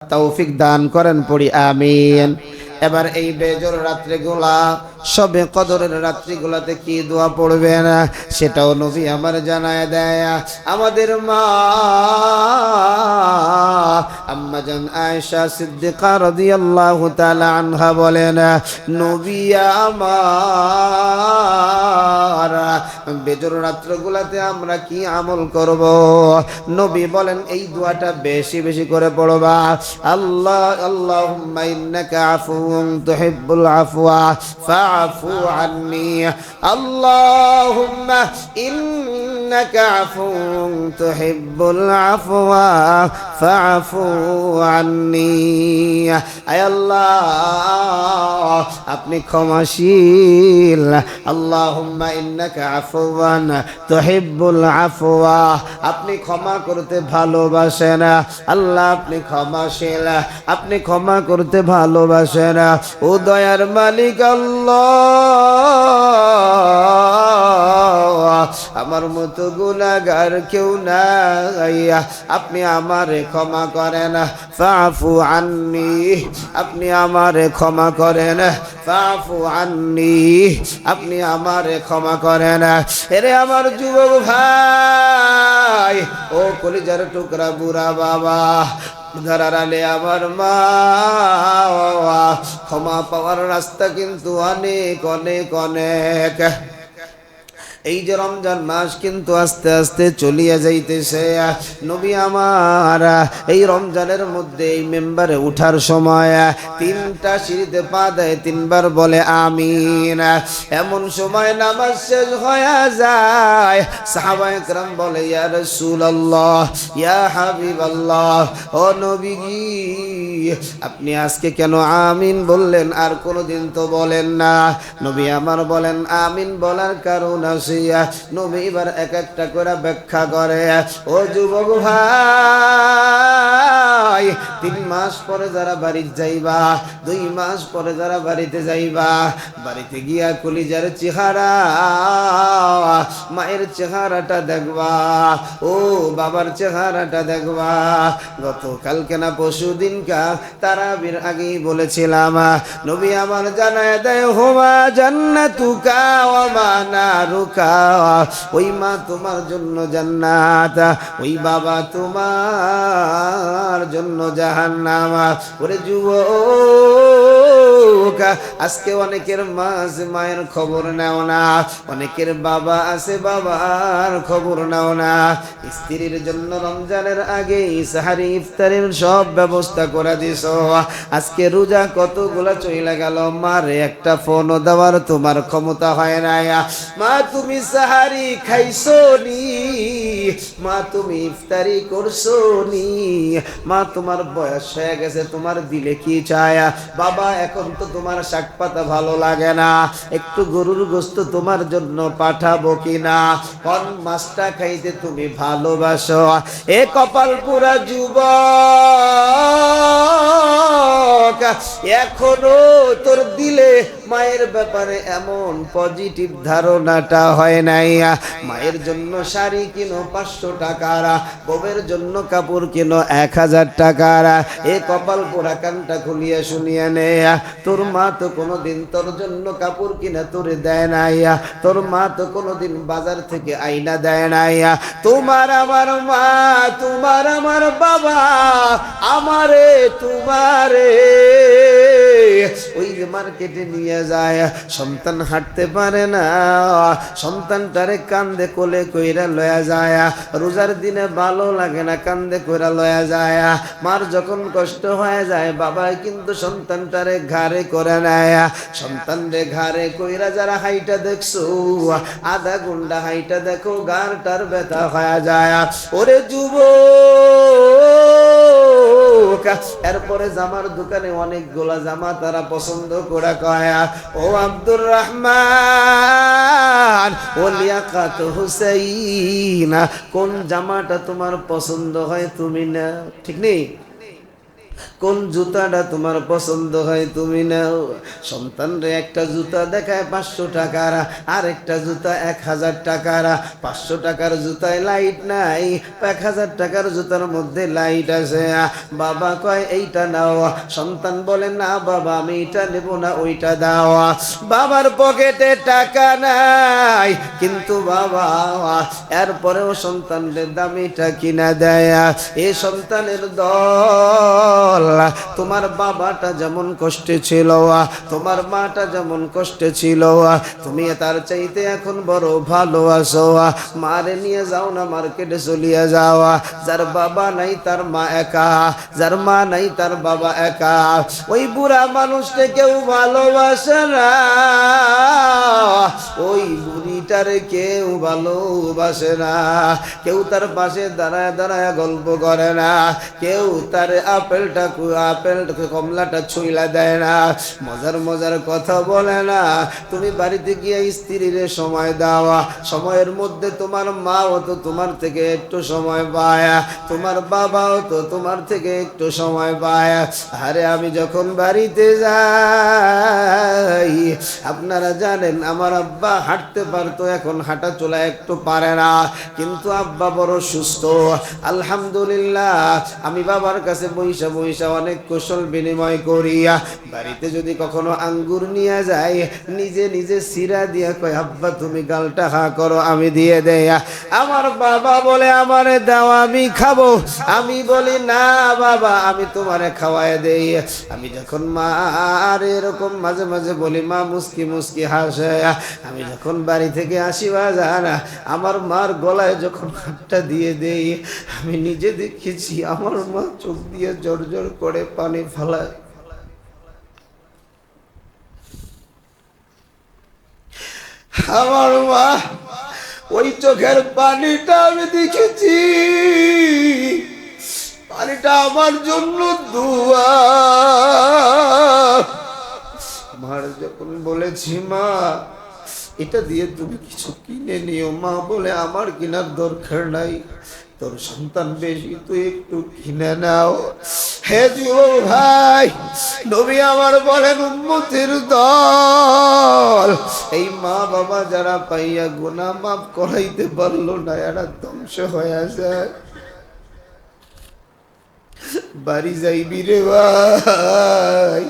তৌফিক দান করেন, পড়ি আমিন। এবার এই বেজোর রাত্রিগুলা, সবে কদরের রাত্রিগুলাতে কি দোয়া পড়বেন সেটাও নবী আমার জানায় দেয়। আমাদের মা আম্মা জান আয়েশা সিদ্দিকা রাদিয়াল্লাহু তাআলা আনহা বলেন, নবী আমার বেজোর রাত্রিগুলাতে আমরা কি আমল করব? নবী বলেন এই দোয়াটা বেশি বেশি করে পড়বা। আল্লাহুম্মা ইন্নাকা আফুউন তুহিব্বুল আফওয়া ফাআফু আন্নী। আল্লাহুম্মা ইন্নাকা আফুউন তুহিব্বুল আফওয়া ফাআফু আন্নী। আয় আল্লাহ, আপনি ক্ষমাশীল। আল্লাহুম্মা ইন্নাকা আফুওয়ান তুহিব্বুল আফওয়া, আপনি ক্ষমা করতে ভালোবাসেন। আল্লাহ আপনি ক্ষমাশীল, আপনি ক্ষমা করতে ভালোবাসেন। ও দয়ার মালিক আল্লাহ, আমার মতো গুনাহগার কেউ নাই, আপনি আমারে ক্ষমা করেন। ফাআফু আন্নী, আপনি আমারে ক্ষমা করেন। ফাআফু আন্নী, আপনি আমারে ক্ষমা করেন। এরে আমার যুবক ভাই, ও কলিজার টুকরা বুড়া বাবা, ধরারালে আমার মা, ক্ষমা পাওয়ার রাস্তা কিন্তু অনেক অনেক অনেক। এই যে রমজান মাস কিন্তু আস্তে আস্তে চলিয়া যাইতেছে। নবী আমার এই রমজানের মধ্যে এই মেম্বারে উঠার সময় তিনটা সিঁড়িতে পা দেয়, তিনবার বলে আমিন। এমন সময় নামাজ শেষ হয়ে যায়, সাহাবায়ে কেরাম বলে ইয়া রাসূলুল্লাহ, ইয়া হাবিবাল্লাহ, ও নবীজি আপনি আজকে কেন আমিন বললেন, আর কোনোদিন তো বলেন না? নবী আমার বলেন আমিন বলার কারণ আছে। নবী এবার এক একটা করে ব্যাখ্যা করে। ও যুবক ভাই, 3 মাস পরে যারা বাড়িতে যাইবা, 2 মাস পরে যারা বাড়িতে যাইবা, বাড়িতে গিয়া কলিজার চেহারা, মায়ের চেহারাটা দেখবা, ও বাবার চেহারাটা দেখবা। গতকালকে না পরশুদিনকা তারাবির আগেই বলেছিলাম, নবী আমার জানায় দেয় হুমা জান্নাতুকা ওয়া মা নারুকা, ওই মা তোমার জন্য জান্নাত, ওই বাবা তোমার জন্য জাহান্নাম। ওরে যুবক, আজকে অনেকের মা আছে, মায়ের খবর নাও না। অনেকের বাবা আছে, বাবার খবর নাও না। স্ত্রীর জন্য রমজানের আগে সাহারি ইফতারের সব ব্যবস্থা করে দিছো, আজকে রোজা কতগুলা চইলা গেল, মারে একটা ফোনও দেওয়ার তোমার ক্ষমতা হয় না। মা তুমি সাহারি খাইছো নি? মা তুমি ইফতারি করছো নি? মা তোমার বয়স হয়ে গেছে, তোমার দিলে কি চায়? বাবা এখন তো তোমার শাক পাতা ভালো লাগে না, একটু গরুর গোশত তোমার জন্য পাঠাবো কিনা? কোন মাছটা খাইতে তুমি ভালোবাসো? এ কপাল পুরা যুবক, এখনো তোর দিলে মায়ের ব্যাপারে এমন পজিটিভ ধারণাটা হয় নাই। মায়ের জন্য শাড়ি কিনো 500 টাকার, বউয়ের জন্য কাপড় কিনো 1000 টাকার। এ কপাল পোড়া, কানটা খুলিয়া শুনিয়া নে, তোর মা তো কোনোদিন তোর জন্য কাপড় কিনা তোরে দেয় নাই, তোর মা তো কোনোদিন বাজার থেকে আইনা দেয় নাই। তোমার আমার মা, তোমার আমার বাবা, আমারে তোমারে ওই যে মার্কেটে নিয়ে যায়, সন্তান হাঁটতে পারে না, সন্তানটারে কান্দে কোলে কইরা লয়া যায়। রোজার দিনে ভালো লাগে না, কান্দে কইরা লয়া যায়। মার যখন কষ্ট হয়ে যায়, বাবা কিন্তু সন্তানটারে ঘাড়ে করে নেয়। সন্তানরে ঘাড়ে কইরা যারা হাইটা দেখছো, আধা ঘন্টা হাইটা দেখো, গাড়টার ব্যথা হয়ে যায়। ওরে যুবক, এরপরে জামার দোকানে অনেকগুলা জামা তারা পছন্দ করে কয়, ও আব্দুর রহমান, ও লিয়াকাত হুসাইন, কোন জামাটা তোমার পছন্দ হয় তুমি না? ঠিক নেই? কোন জুতাটা তোমার পছন্দ হয় তুমি নাও। সন্তানরে একটা জুতা দেখায় 500 টাকার, আর একটা জুতা 1000 টাকার। 500 টাকার জুতায় লাইট নাই, 1000 টাকার জুতার মধ্যে লাইট আছে। বাবা কয় এইটা নাও, সন্তান বলে না বাবা আমি এটা নেব না, ওইটা দাও। বাবার পকেটে টাকা নাই, কিন্তু বাবা এরপরেও সন্তানদের দামিটা কিনা দেয়। এ সন্তানের দল, তোমার বাবাটা যেমন কষ্টে ছিল, তোমার মাটা যেমন কষ্টে ছিল, তুমি তার চাইতে এখন বড় ভালো আছো। মারে নিয়ে যাও না মার্কেটে চলিয়ে যাও। যার বাবা নাই তার মা একা, যার মা নাই তার বাবা একা। ওই বুড়া মানুষটা কেউ ভালোবাসে না, ওই বুড়িটারে কেউ ভালোবাসে না। কেউ তার পাশে দাঁড়ায় দাঁড়ায় গল্প করে না, কেউ তার আপেলটা কমলাটা ছুঁইলা দেয় না, মজার মজার কথা বলে না। তুমি বাড়িতে গিয়ে স্ত্রীর সময় দাও, সময়ের মধ্যে তোমার মাও তো তোমার থেকে একটু সময় পায়, তোমার বাবাও তো তোমার থেকে একটু সময় পায়। আরে আমি যখন বাড়িতে যাই, আপনারা জানেন আমার আব্বা হাঁটতে পারতো, এখন হাঁটা চলা একটু পারে না, কিন্তু আব্বা বড় সুস্থ আলহামদুলিল্লাহ। আমি বাবার কাছে বইসা বইসা অনেক কুশল বিনিময় করিয়া, বাড়িতে যদি কখনো আঙ্গুর নিয়ে যায় নিজে নিজে সিরা দিয়া কয় আব্বা তুমি গালটা হা করো, আমি দিয়ে দেই। আমার বাবা বলে আমারে দাও আমি খাবো, আমি বলি না বাবা আমি তোমারে খাওয়ায় দেই। আমি যখন মা আর এরকম মাঝে মাঝে বলি মা মুস্কি মুস্কি হাসে। আমি যখন বাড়ি থেকে আসি বাজার, আমার মার গলায় যখন হাতটা দিয়ে দেই, আমি নিজে দেখেছি আমার মা চোখ দিয়ে জোর জোর করে পানি ফেলায়। আমার মা ওই চোখের পানিটা আমি দেখেছি, পানিটা আমার জন্য দুয়া। মার যখন বলেছি মা এটা দিয়ে তুমি কিছু কিনে নিও, মা বলে আমার কেনার দরকার নাই, তোর সন্তান বেশি তুই একটু কিনে নাও। হে যুবক ভাই, নবী আমার বলেন উম্মতের দল, এই মা বাবা যারা পাইয়া গুনাহ মাফ করাইতে পারলো না এরা ধ্বংস হয়ে যায়। বাড়ি যাইবি রে ভাই,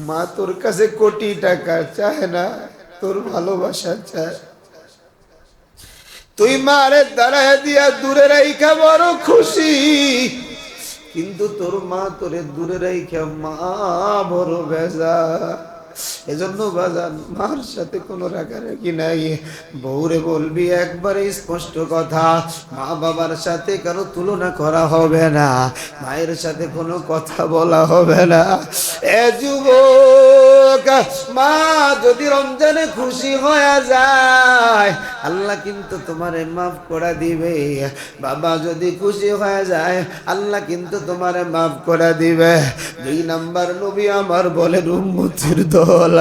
মা তোর কাছে কোটি টাকা চায় না, তোর ভালোবাসা চায়। তুই মারে দাঁড়ায় দিয়া দূরে রাইখা বড় খুশি, কিন্তু তোর মা তোরে দূরে রাইখা মা বড় বেজা। এজন্য বাজান মার সাথে কোনো রাগারাগি নাই। বউরে বলবি একবারে স্পষ্ট কথা, মা বাবার সাথে কারো তুলনা করা হবে না, মায়ের সাথে কোনো কথা বলা হবে না। এ যুবক, মা যদি রমজানে খুশি হয়ে যায় আল্লাহ কিন্তু তোমারে মাফ করে দিবে। বাবা যদি খুশি হয়ে যায় আল্লাহ কিন্তু তোমারে মাফ করে দিবে। 2 নাম্বার নবী আমার বলেন উম্মতের দল,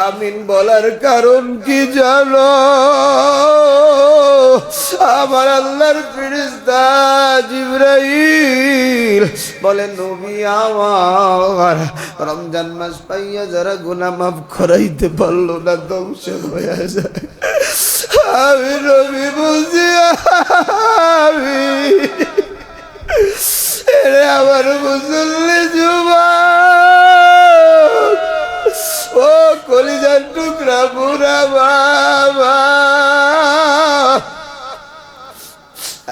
আমিন বলার কারণ কি জানো? আমার আল্লাহর ফেরেশতা জিবরাইল বলে নবী আমার রমজান মাস পাইয়া যারা গুনাহ মাফ করাইতে পারলো না ধ্বংস হয়ে যায়। আমি নবী বুঝি আমি এরে আমার মুসল্লি যুবক, ও কলিজার টুকরা বুড়া বাবা,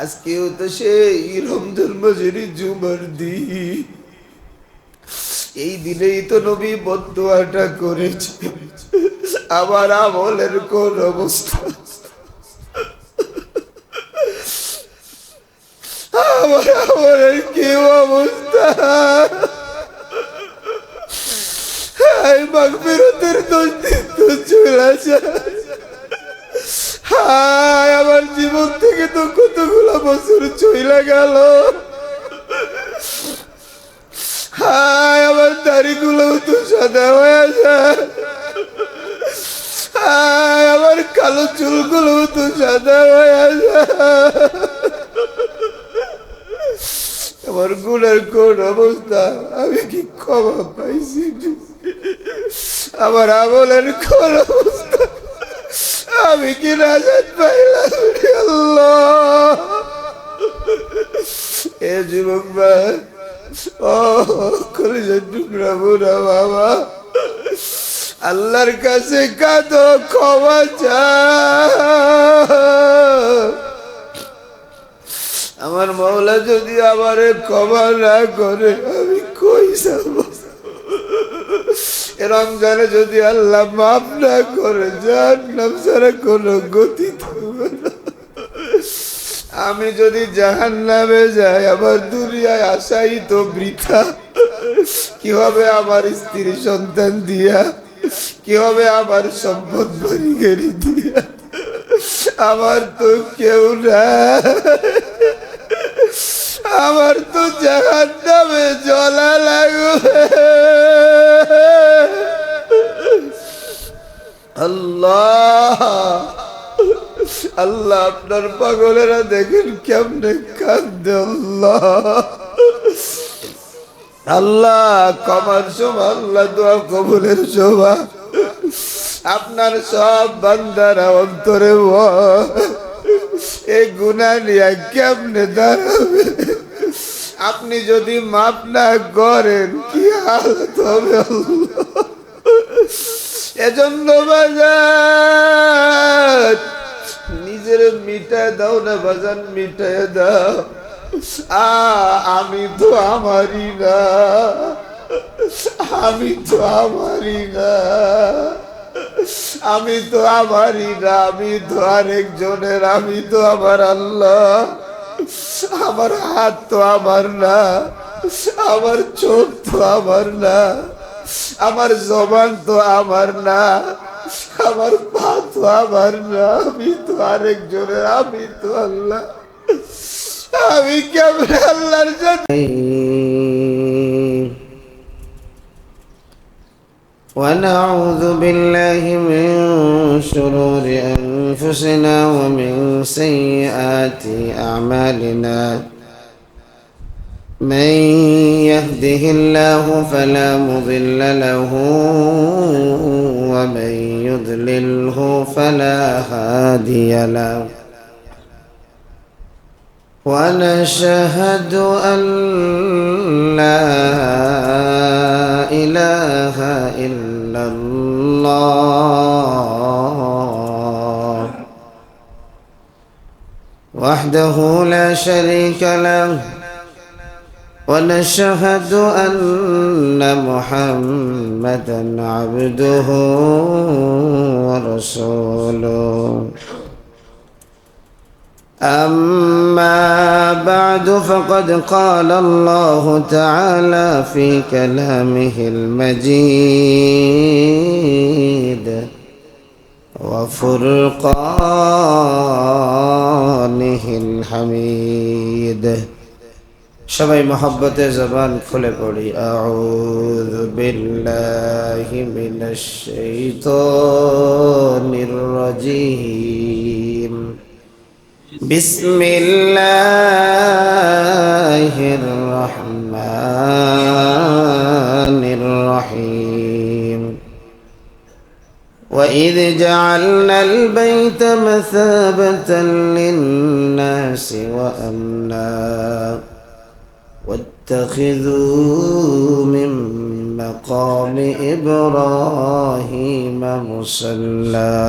আজকেও তো সেই রমজান মাসের জুমার দিন, এই দিনেই তো নবী বদদুয়াটা করেছে। আমার আমলের কোন অবস্থা, আমার আমলের কি অবস্থা? মাগফিরাতের দোষ দিন তো চলে যায়। হায় আমার জীবন থেকে তো কতগুলো বছর চলে গেল। হায় আমার দাড়িগুলো তো সাদা হয়ে যায়। হায় আমার কালো চুলগুলো তো সাদা হয়ে যায়। আমার গুনার কোন অবস্থা, আমি কি ক্ষমা পাইছি? আমার আমলের কোন অবস্থা, আমি কি নাজাত পাইলাম? আল্লাহ, এ যুবক ভাই, ও কলিজার টুকরা বুড়া বাবা, আল্লাহর কাছে কাঁদো, ক্ষমা চাও। আমার মওলা যদি আমারে ক্ষমা না করে আমি কই যাব? রমজানে যদি আল্লাহ মাফ না করে, জাহান্নাম ছাড়া কোনো গতি থাকবে না। আমি যদি জাহান্নামে যাই, আমার দুনিয়ায় আসাই তো বৃথা। কি হবে আমার স্ত্রী সন্তান দিয়া? কি হবে আমার সম্পদ বাড়ি দিয়া? আমার তো কেউ না, আমার তো জাহান্নামে জ্বলা লাগবে। আল্লাহ, আল্লাহ, আপনার পাগলেরা দেখেন কেমনে কান্দে। আল্লাহ, আল্লাহ ক্ষমার সময়, আল্লাহ দোয়া কবুলের সময়, আপনার সব বান্দারা অন্তরে এই গুনাহ নিয়ে কেমনে দাঁড়াবে? আপনি যদি মাফ না করেন কি হালত হবে? আল্লাহ, এজন্য বাজান নিজের মিটায় দাও না, বাজান মিটায় দাও। আমি তো আমারই না, আমি তো আমারই না, আমি তো আমারই না, আমি তো আরেকজনের। আমি তো আমার আল্লাহ, আমার হাত তো আমার না, আমার চোখ তো আমার না, আমার জবান তো আমার না, আমার পা তো আমার না, আমি তো আরেকজনের। আমি তো আল্লাহ, আমি কেমন আল্লাহর জন্য। ونعوذ بالله من شرور أنفسنا ومن سيئات أعمالنا، من يهده الله فلا مضل له ومن يضلله فلا هادي له، ونشهد أن لا إله إلا الله وحده لا شريك له، ونشهد أن محمدا عبده ورسوله. أما بعد، فقد قال الله تعالى في كلامه المجيد وفرقانه الحميد। সবাই মহব্বতে জবান খুলে পড়ি, আউযু বিল্লাহি মিনাশ শাইতানির রাজীম। বিসমিল্লাহির রহমানির রহিম। وإذ جعلنا البيت مثابة للناس وأمنا واتخذوا من مقام إبراهيم مصلى،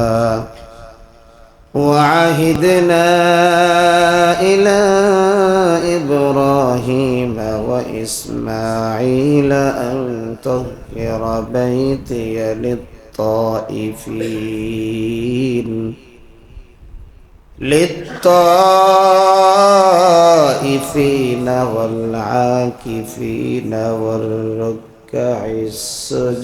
وعهدنا إلى إبراهيم وإسماعيل أن طهر بيتي للطائفين والعاكفين والركع السجود.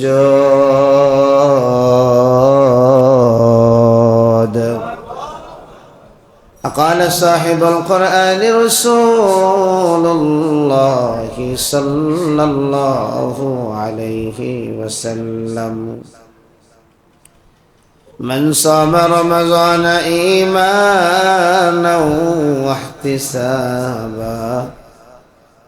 قال صاحب القرآن رسول الله صلى الله عليه وسلم: من صام رمضان إيمانا واحتسابا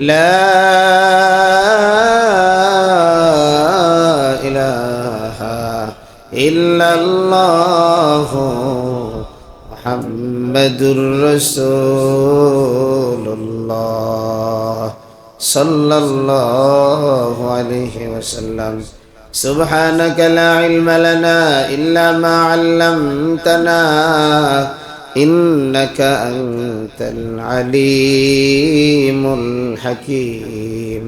لا إله إلا الله محمد رسول الله صلى الله عليه وسلم سبحانك لا علم لنا إلا ما علمتنا إنك أنت العليم الحكيم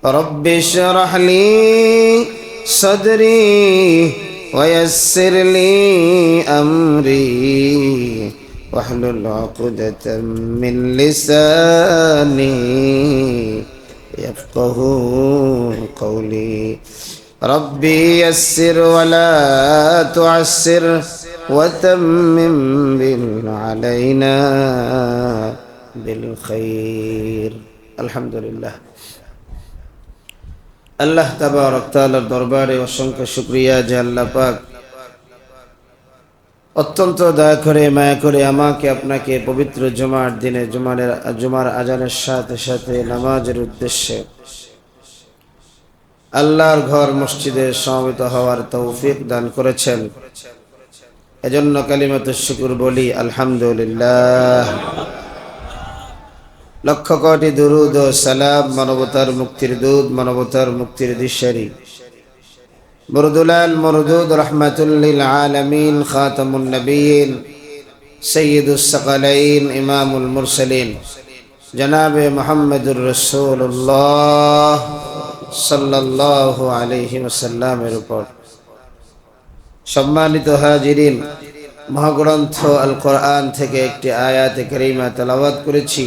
رب اشرح لي صدري ويسر لي أمري واحلل عقدة من لساني يفقه قولي ربي يسر ولا تعسر وتمم علينا بالخير الحمد لله আল্লাহ তাবারক তাআলার দরবারে অসংখ্য শুকরিয়া যে আল্লাহ পাক অত্যন্ত দয়া করে মায়া করে আমাকে আপনাকে পবিত্র জুমার দিনে জুমার আজানের সাথে সাথে নামাজের উদ্দেশ্যে আল্লাহর ঘর মসজিদে সমবেত হওয়ার তৌফিক দান করেছেন। এজন্য কালিমাতুশ শুকর বলি আলহামদুলিল্লাহ। লক্ষ কোটি দুরূদ ও সালাম মানবতার মুক্তির দূত মানবতার মুক্তির দিশারি মুরদুলাল মুরদুদ রাহমাতুল লিল আলামিন খাতামুন নবিয়্যিন সাইয়্যিদুস সাকালাইন ইমামুল মুরসালিন জনাবে মুহাম্মদুর রাসূলুল্লাহ সাল্লাল্লাহু আলাইহি ওয়াসাল্লামের উপর সম্মানিত হাজিরিন, মহাগ্রন্থ আল কোরআন থেকে একটি আয়াতে কারিমা তেলাওয়াত করেছি।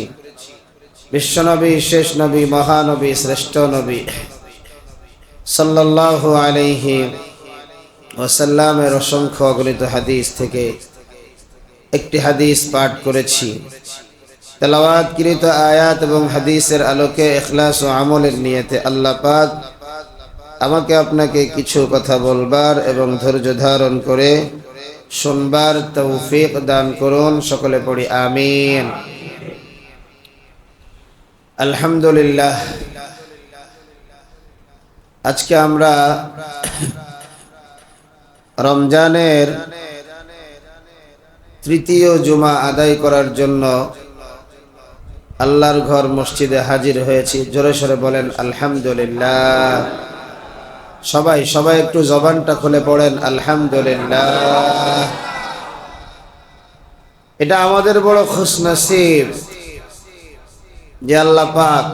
বিশ্বনবী শেষ নবী মহানবী শ্রেষ্ঠ নবী সাল্লাল্লাহু আলাইহি ওয়াসাল্লামের অসংখ্য অগণিত হাদিস থেকে একটি হাদিস পাঠ করেছি। তেলাওয়াতকৃত আয়াত এবং হাদিসের আলোকে ইখলাস ও আমলের নিয়তে আল্লাহ পাক আমাকে আপনাকে কিছু কথা বলবার এবং ধৈর্য ধারণ করে শুনবার তৌফিক দান করুন। সকলে পড়ি আমিন। আলহামদুলিল্লাহ। আজকে আমরা রমজানের তৃতীয় জুমা আদায় করার জন্য আল্লাহর ঘর মসজিদে হাজির হয়েছি। জোরে সরে বলেন আলহামদুলিল্লাহ। সবাই একটু জবানটা খুলে পড়েন আলহামদুলিল্লাহ। এটা আমাদের বড় খুশনসিব যে আল্লাহ পাক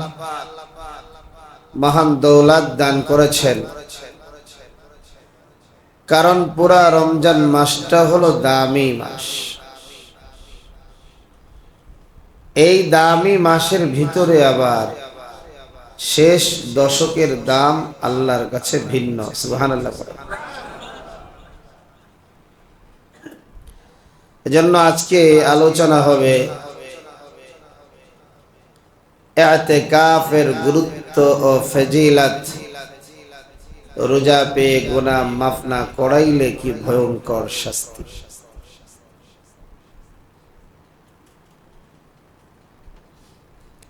মহান দৌলত দান করেছেন। কারণ পুরা রমজান মাসটা হলো দামি মাস। এই দামি মাসের ভিতরে আবার শেষ দশকের দাম আল্লাহর কাছে ভিন্ন। সুবহানাল্লাহ। এজন্য আজকে আলোচনা হবে ইতিকাফের গুরুত্ব ও ফজিলত। রোজা পেয়ে গুনাহ মাফ না করাইলে কি ভয়ঙ্কর শাস্তি।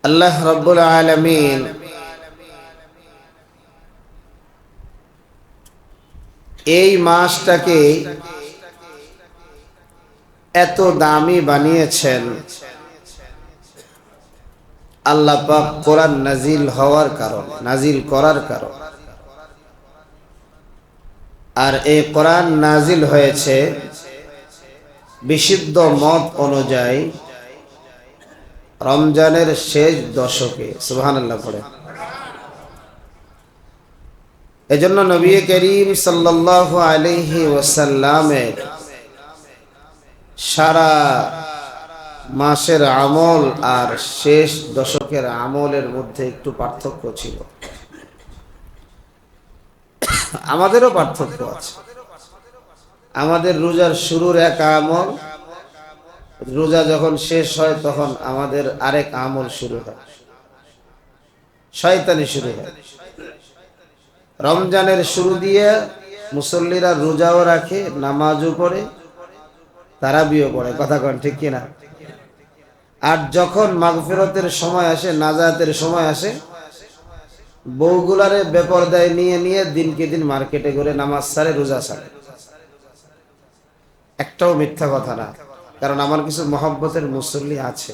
আল্লাহ রাব্বুল আলামিন এই মাসটাকে এত দামি বানিয়েছেন। আল্লাহ পাক কোরআন নাজিল করার কারণ। আর এই কোরআন নাজিল হয়েছে বিশুদ্ধ মত অনুযায়ী রমজানের শেষ দশকে। সুবহানাল্লাহ পড়ে। এজন্য নবী করিম সাল্লাল্লাহু আলাইহি ওয়াসাল্লামের সারা মাসের আমল আর শেষ দশকের আমলের মধ্যে একটু পার্থক্য ছিল। আমাদেরও পার্থক্য আছে। আমাদের রোজার শুরুর এক আমল, রোজা যখন শেষ হয় তখন আমাদের আরেক আমল শুরু হয়, শয়তানি শুরু হয়। রমজানের শুরু দিয়ে মুসল্লিরা রোজাও রাখে, নামাজও পড়ে, তারাবিও পড়ে। কথা কন ঠিক কিনা? আর যখন মাগফিরতের সময় আসে, নাজাতের সময় আসে, বউগুলারে বেপরদায় নিয়ে নিয়ে দিনকে দিন মার্কেটে ঘুরে নামাজ ছাড়ে, রোজা ছাড়ে। একটাও মিথ্যা কথা না, কারণ আমার কিছু মহব্বতের মুসল্লি আছে,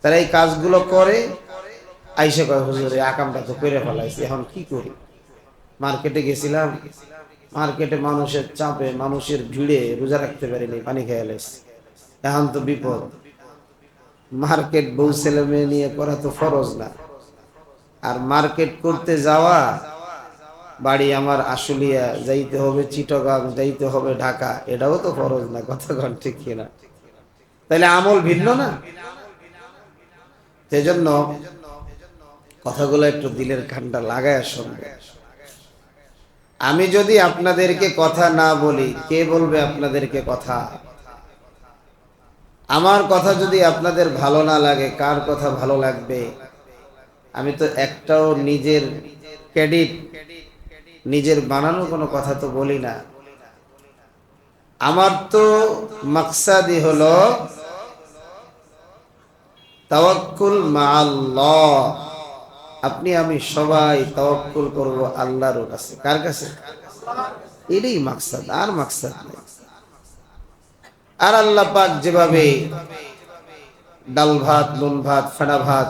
তারা এই কাজগুলো করে। আইসা কয়, হুজুর এই আকামটা তো করে ফেলাইছি, এখন কি করি? মার্কেটে গেছিলাম, মার্কেটে মানুষের চাপে, মানুষের ভিড়ে রোজা রাখতে পারিনি, পানি খেয়ে এলাইছি, এখন তো বিপদ। মার্কেট বউ ছেলে মেয়ে নিয়ে করা তো ফরজ না। আর মার্কেট করতে যাওয়া, বাড়ি আমার আশুলিয়া, যাইতে হবে চিটাগাং, যাইতে হবে ঢাকা, এটাও তো ফরজ না। কতক্ষণ ঠিক কিনা? তাহলে আমল ভিন্ন না। সেজন্য কথাগুলো একটু দিলের ঠান্ডা লাগায় শুনবে। আমি যদি আপনাদেরকে কথা না বলি, কে বলবে আপনাদেরকে কথা? আমার কথা যদি আপনাদের ভালো না লাগে, কার কথা ভালো লাগবে? আমি তো একটাও নিজের ক্রেডিট, নিজের বানানো কোনো কথা তো বলি না। আমার তো মাকসাদই হলো তাওয়াক্কুল মা আল্লাহ। আপনি আমি সবাই তাওয়াক্কুল করব আল্লাহর কাছে। কার কাছে? এটাই মাকসাদ, আর মাকসাদ নেই। আর আল্লাহ পাক যেভাবে ডাল ভাত, নুন ভাত, ফেনা ভাত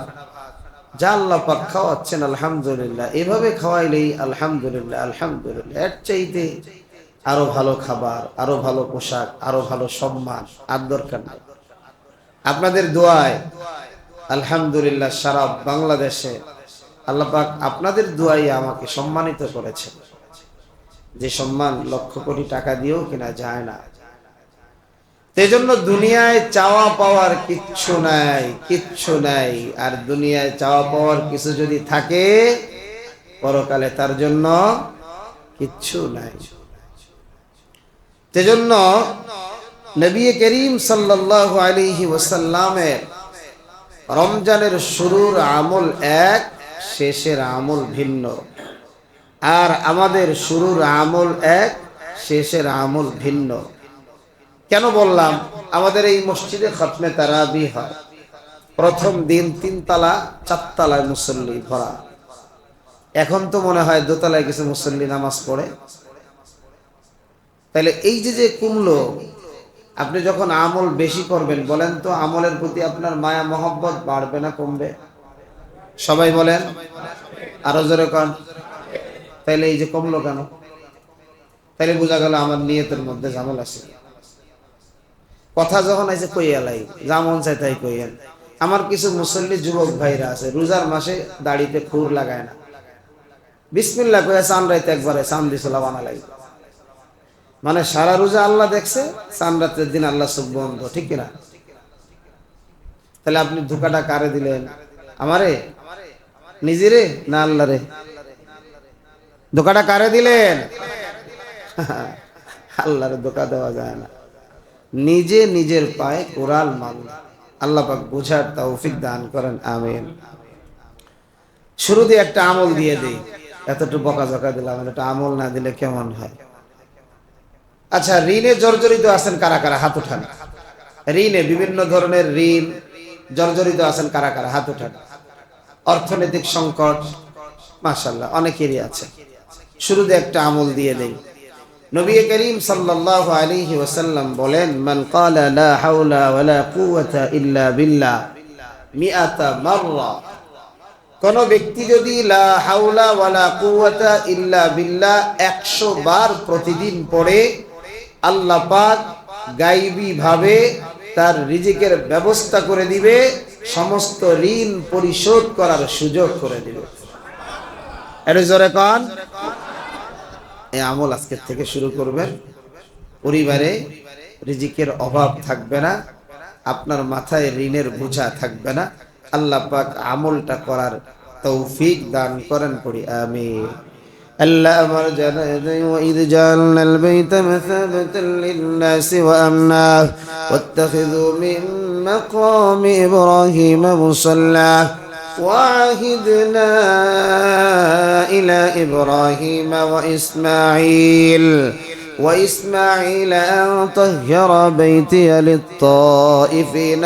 যা আল্লাহ পাক খাওয়াচ্ছেন, আলহামদুলিল্লাহ, এভাবে খাওয়াইলেই আলহামদুলিল্লাহ। আলহামদুলিল্লাহ, এর চাইতে আরো ভালো খাবার, আরো ভালো পোশাক, আরো ভালো সম্মান আর দরকার নেই। আপনাদের দোয়ায় আলহামদুলিল্লাহ সারা বাংলাদেশে আল্লাহ পাক আপনাদের দোয়ায় আমাকে সম্মানিত করেছেন, যে সম্মান লক্ষ কোটি টাকা দিয়েও কিনা যায় না। সেজন্য দুনিয়ায় চাওয়া পাওয়ার কিচ্ছু নাই, কিচ্ছু নাই। আর দুনিয়ায় চাওয়া পাওয়ার কিছু যদি থাকে, পরকালে তার জন্য কিচ্ছু নাই। সেজন্য নবী করিম সাল্লাল্লাহু আলাইহি ওয়াসাল্লামের রমজানের শুরুর আমল এক, শেষের আমল ভিন্ন। আর আমাদের শুরুর আমল এক, শেষের আমল ভিন্ন। কেন বললাম? আমাদের এই মসজিদে খতমে তারাবি হয়। প্রথম দিন 3 তলা 4 তলায় মুসল্লি ভরা। এখন তো মনে হয় দোতলায় কিছু মুসল্লি নামাজ পড়ে। তাহলে এই যে কমলো, আপনি যখন আমল বেশি করবেন, বলেন তো আমলের প্রতি আপনার মায়া মহব্বত বাড়বে না কমবে? সবাই বলেন, আরো জোরে কন। তাহলে এই যে কমলো কেন? তাহলে বোঝা গেল আমার নিয়তের মধ্যে ঝামেলা আছে। কথা যখন আছে কইয়ালাই, যেমন চাই তাই কইয়েন। আমার কিছু মুসল্লি যুবক ভাইরা আছে, রোজার মাসে দাড়িতে খুর লাগায় না, বিসমিল্লাহ কইয়া চান রাইতে একবারে চান দিছিল বানালাই। মানে সারা রোজা আল্লাহ দেখছে, চান রাতের দিন আল্লাহ চোখ বন্ধ, ঠিক কিনা? তাহলে আপনি ধোকাটা কারে দিলেন? আমারে, নিজেরে, না আল্লাহ রে? ধোকাটা কারে দিলেন? আল্লাহরে ধোকা দেওয়া যায় না। নিজে নিজের পায়ে কোরাল মারল। আল্লাহ পাক বুঝার তৌফিক দান করেন, আমিন। শুরুতে একটা আমল দিয়ে দেই, এতটুকু বকাঝকা দিলাম, একটা আমল না দিলে কেমন হয়? আচ্ছা, ঋণে জর্জরিত আছেন কারা কারা? হাত উঠান। ঋণে, বিভিন্ন ধরনের ঋণ জর্জরিত আছেন কারা কারা? হাত উঠান। অর্থনৈতিক সংকট, মাশাআল্লাহ অনেকেরই আছে। শুরুতে একটা আমল দিয়ে দেই। নবী করিম সাল্লাল্লাহু আলাইহি ওয়াসাল্লাম বলেন, মান ক্বালা লা হাওলা ওয়ালা কুওয়াতা ইল্লা বিল্লাহ মিআতা মাররা, কোন ব্যক্তি যদি লা হাওলা ওয়ালা কুওয়াতা ইল্লা বিল্লাহ 100 বার প্রতিদিন পড়ে, আল্লাহ পাক গায়বী ভাবে তার রিজিকের ব্যবস্থা করে দিবে, সমস্ত ঋণ পরিশোধ করার সুযোগ করে দিবে। এর জোরে কোন? এই আমল আজকের থেকে শুরু করবেন। পরিবারে রিজিকের অভাব থাকবে না, আপনার মাথায় ঋণের বোঝা থাকবে না। আল্লাহ পাক আমলটা করার তৌফিক দান করেন, পড়ি আমিন। আল্লাহ আমার জানায়, ওয়াইদ জাআলনাল বাইতা মাসাবাতাল লিন-নাসি ওয়া আমনা ওয়াত্তাখিযু মিন মাকামি ইব্রাহিম মুসাল্লা وعهدنا إلى إبراهيم وإسماعيل وإسماعيل أن طهر بيتي للطائفين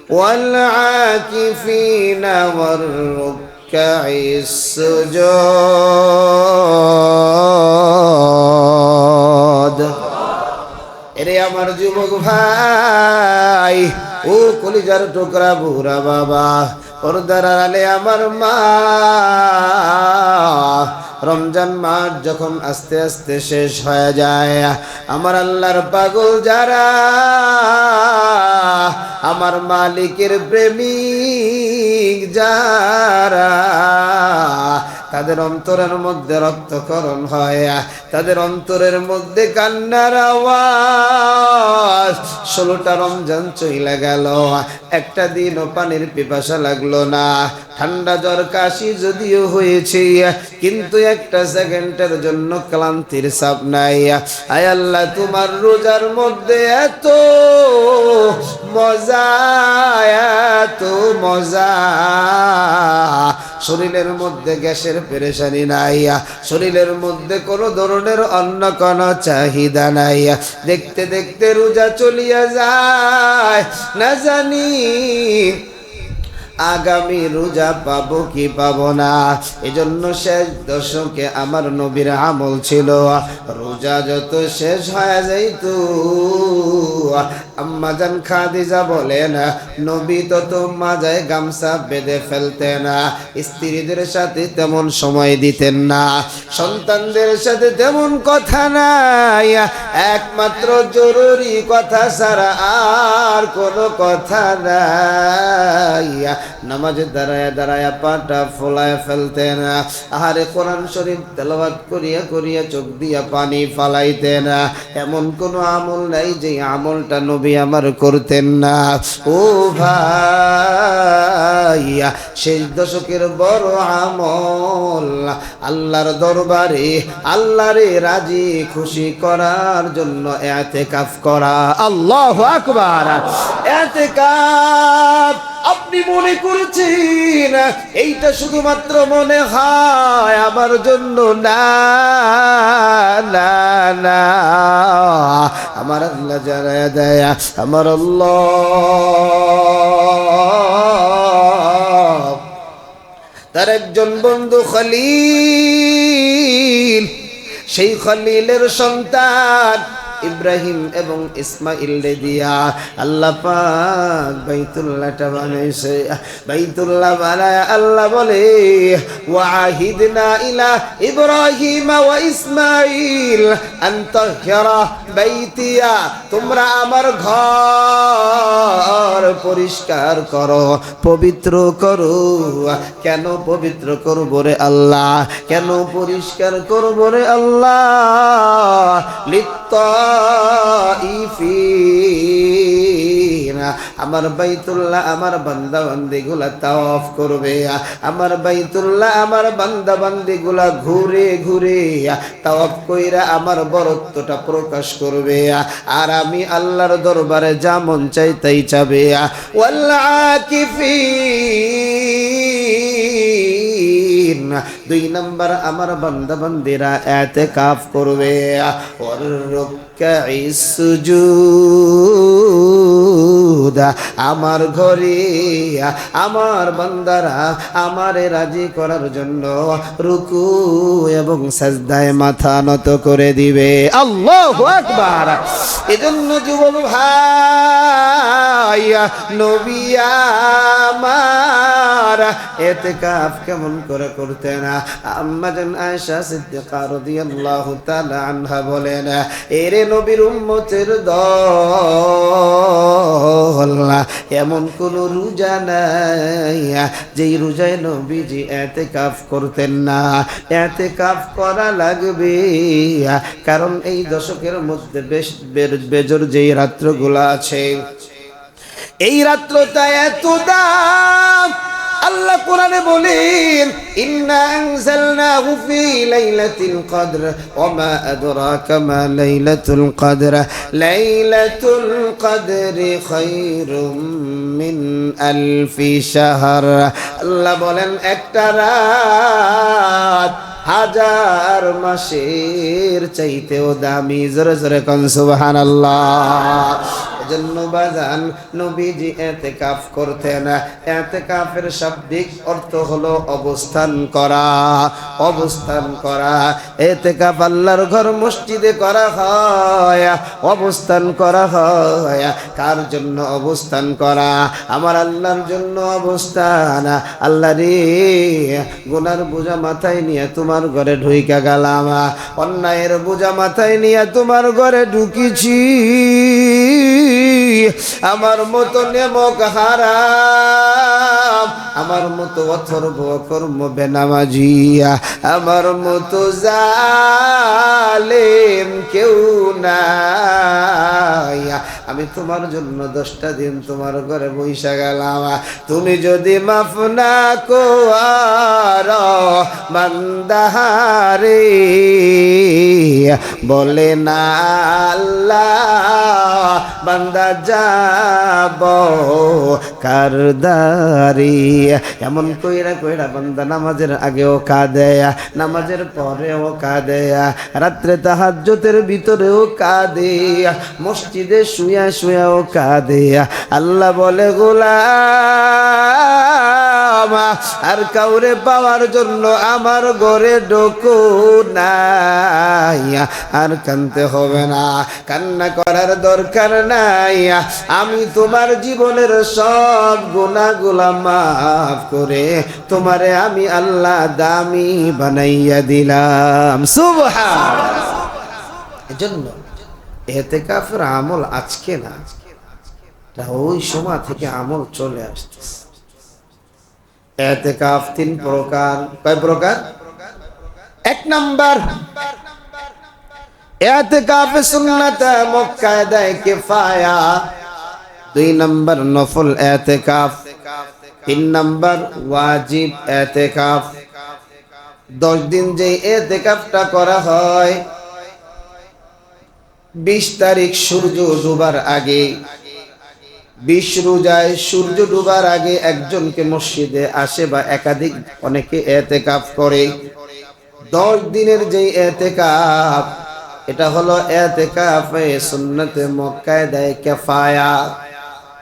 والعاكفين والركع السجود এরে আমার যুবক ভাই ও কলিজার টুকরা বুড়া বাবা পর্দার আড়ালে আমার মা রমজান মাস যখন আস্তে আস্তে শেষ হয়ে যায় আমার আল্লাহর পাগল যারা আমার মালিকের প্রেমিক যারা তাদের অন্তরের মধ্যে রক্তক্ষরণ হয় তাদের অন্তরের মধ্যে কান্নার আওয়াজ 16টা রমজান চলে গেল একটা দিনও পানির পিপাসা লাগলো না ঠান্ডা জ্বর কাশি যদিও হয়েছে কিন্তু একটা সেকেন্ডের জন্য ক্লান্তির ছাপ নাই আয় আল্লাহ তোমার রোজার মধ্যে এত মজা শরীরের মধ্যে গ্যাসের পেরেশানি নাই শরীরের মধ্যে কোনো ধরনের অন্য কোনো চাহিদা নাই দেখতে দেখতে রোজা চলিয়া যায় না জানি আগামী রোজা পাবো কি পাবো না এজন্য শেষ দশকে আমার নবীর আমল ছিল রোজা যত শেষ হয়ে যাইত আম্মা জান খাদিজা বলেন নবী তত মাজায় গামছা বেঁধে ফেলতেন না স্ত্রীদের সাথে তেমন সময় দিতেন না সন্তানদের সাথে তেমন কথা নাই একমাত্র জরুরি কথা ছাড়া আর কোনো কথা নাই নামাজে দাঁড়ায় দাঁড়ায় পাটা ফলায় ফেলতেন আহারে কোরআন শরীফ তেলাওয়াত করিয়া করিয়া চোখ দিয়া পানি ফালাইতেন এমন কোনো আমল নাই যে আমলটা নবী আমার করতেন না ও ভাইয়া শেষ দশকের বড় আমল আল্লাহর দরবারে আল্লাহরে রাজি খুশি করার জন্য ইতিকাফ করা আল্লাহু আকবার ইতিকাফ আপনি মনে করেছেন এইটা শুধুমাত্র মনে হয় আমার জন্য না না না আমার আল্লাহ জানায়া দেয় আমার আল্লাহ তার একজন বন্ধু খলিল সেই খলিলের সন্তান ইব্রাহিম এবং ইসমাইল রে দিয়া আল্লাহ পাক বাইতুল্লাহটা বানাইছে বাইতুল্লাহ বানায় আল্লাহ বলে ওয়াহিদনা ইলা ইব্রাহিম ওয়া ইসমাইল আন তাহহিরা বাইতিয়া তোমরা আমার ঘর পরিষ্কার করো পবিত্র করো কেন পবিত্র করব রে আল্লাহ কেন পরিষ্কার করব রে আল্লাহ আমার বাইতুল্লাহ আমার বান্দা বান্দি গুলা তাওয়াফ করবে আমার বাইতুল্লাহ আমার বান্দা বান্দি গুলা ঘুরে ঘুরে তাওয়াফ কইরা আমার বরত্বটা প্রকাশ করবে আর আমি আল্লাহর দরবারে যা মন চাই তাই চাবে ওয়াল আকিফিন 2 নাম্বার আমার বান্দা বান্দিরা ইতিকাফ করবে ওর রুকঈস সুজুদ আমার ঘরে আমার বান্দারা আমারে রাজি করার জন্য রুকু এবং সাজদায় মাথা নত করে দিবে আল্লাহু আকবার এজন্য যুবক ভাই নবী আমার ইতিকাফ কেমন করে করতেন আম্মা জান আয়েশা সিদ্দিকা রাদিয়াল্লাহু তাআলা আনহা বলেন এরে নবীর উম্মতের দল এমন কোন রোজা নাই যেই রোজায় নবীজি ইতিকাফ করতেন না ইতিকাফ করা লাগবে কারণ এই দশকের মধ্যে বেশ বেজর যেই রাত্রগুলো আছে এই রাত্রটা এত দাম আল্লাহ কোরআনে বলেন ইন্না আনজালনাহু ফি লাইলাতিল কদর ওয়া মা আদরাকা মা লাইলাতুল কদরি খায়রুম মিন আলফি শাহর আল্লাহ বলেন একটা রাত হাজার মাসের চাইতেও দামি। জোরে জোরে কোন সুবহানাল্লাহ। এজন্য বাজান নবীজি ইতিকাফ করতেন। ইতিকাফের শাব্দিক অর্থ হলো অবস্থান করা, অবস্থান করা। ইতিকাফ আল্লাহর ঘর মসজিদে করা হয়, অবস্থান করা হয়। কার জন্য অবস্থান করা? আমার আল্লাহর জন্য অবস্থান। আল্লাহ রে, গুনার বোঝা মাথায় নিয়ে তোমার ঘরে ঢুইকা গেলাম, অন্যায়ের বোঝা মাথায় নিয়ে তোমার ঘরে ঢুকিছি। আমার মতো নেমক হারাম, আমার মতো অথর্ব কর্ম বেনামাজিয়া, আমার মতো জালেম কেউ নাই। আমি তোমার জন্য 10টা দিন তোমার ঘরে বইসা গেলাম। তুমি যদি মাফ না কর বান্দারে, বলে না আল্লাহ বান্দা যাব কারদারি। এমন কইরা কইরা বান্দা নামাজের আগেও কাঁদে, নামাজের পরেও কাঁদে, রাত্রে তাহাজ্জুদের ভিতরেও কাঁদে, মসজিদে শুয়া শুয়াও কাঁদে। আল্লাহ বলে গোলাম আর কাউরে পাওয়ার জন্য আমার ঘরে ঢোকো নাই, আর কাঁদতে হবে না, কান্না করার দরকার নাই। আমি তোমার জীবনের সব গুনাহগুলো মাফ করে তোমারে আমি আল্লাহ দামি বানাইয়া দিলাম। সুবহানাল্লাহ। এজন্য ইতিকাফের আমল আজকে না, ওই সময় থেকে আমল চলে আসতেছে। ইতিকাফ 3 প্রকার। কয় প্রকার? 1 নাম্বার ইতিকাফ সুন্নাত মুক্কাদায়ে কিফায়া, 2 নাম্বার নফল ইতিকাফ, 3 নাম্বার ওয়াজিব ইতিকাফ। 10 দিন যে ইতিকাফটা করা হয়, 20 তারিখ সূর্য ডুবার আগে, 20 রোজায় সূর্য ডুবার আগে একজনকে মসজিদে আসে বা একাধিক অনেকে ইতিকাফ করে। 10 দিনের যে ইতিকাফ, এটা হলো ইতিকাফে সুন্নাতে মুক্কাদায়ে কিফায়া।